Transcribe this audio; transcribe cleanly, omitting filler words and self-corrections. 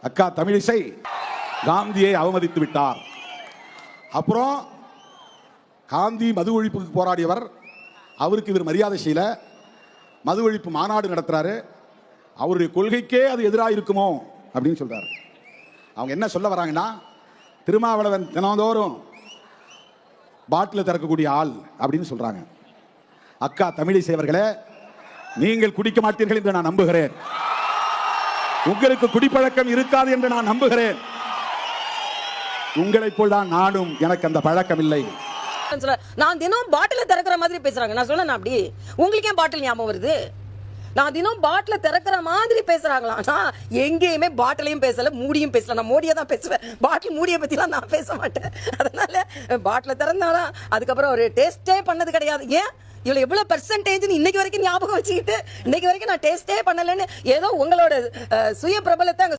அக்கா தமிழிசை காந்தியை அவமதித்து விட்டார். அப்புறம் காந்தி மது ஒழிப்புக்கு போராடியவர், அவருக்கு இவர் மரியாதை செய்யல, மது ஒழிப்பு மாநாடு நடத்துறாரு, அவருடைய கொள்கைக்கே அது எதிராக இருக்குமோ அப்படின்னு சொல்றாரு. அவங்க என்ன சொல்ல வராங்கன்னா, திருமாவளவன் தினந்தோறும் பாட்டில் திறக்கக்கூடிய ஆள் அப்படின்னு சொல்றாங்க. அக்கா தமிழிசை அவர்களே, நீங்கள் குடிக்க மாட்டீர்கள் என்று நான் நம்புகிறேன். உங்களுக்கு குடிப்பழக்கம் இருக்காது என்று நான் நம்புகிறேன். உங்களைப் போல் தான் நானும், எனக்கு அந்த பழக்கம் இல்லை. நான் தினம் பாட்டில திறக்கிற மாதிரி பேசுறாங்க. நான் சொன்னேன் அப்படி, உங்களுக்கு ஏன் பாட்டில் ஞாபகம் வருது? நான் தினம் பாட்டில திறக்கிற மாதிரி பேசுறாங்களாம். நான் எங்கேயுமே பாட்டிலையும் பேசல, மூடியும் பேசல. நான் மூடியை தான் பேசுவேன், பாட்டில் மூடியை பத்திலாம் நான் பேச மாட்டேன். அதனால பாட்டில திறந்தாலும் அதுக்கப்புறம் ஒரு டேஸ்டே பண்ணது கிடையாது. ஏன் இவ்வளவு எவ்வளவு பெர்சன்டேஜ் இன்னைக்கு வரைக்கும் ஞாபகம் வச்சுக்கிட்டு இன்னைக்கு வரைக்கும் நான் டேஸ்டே பண்ணலன்னு ஏதோ உங்களோட சுய பிரபலத்தை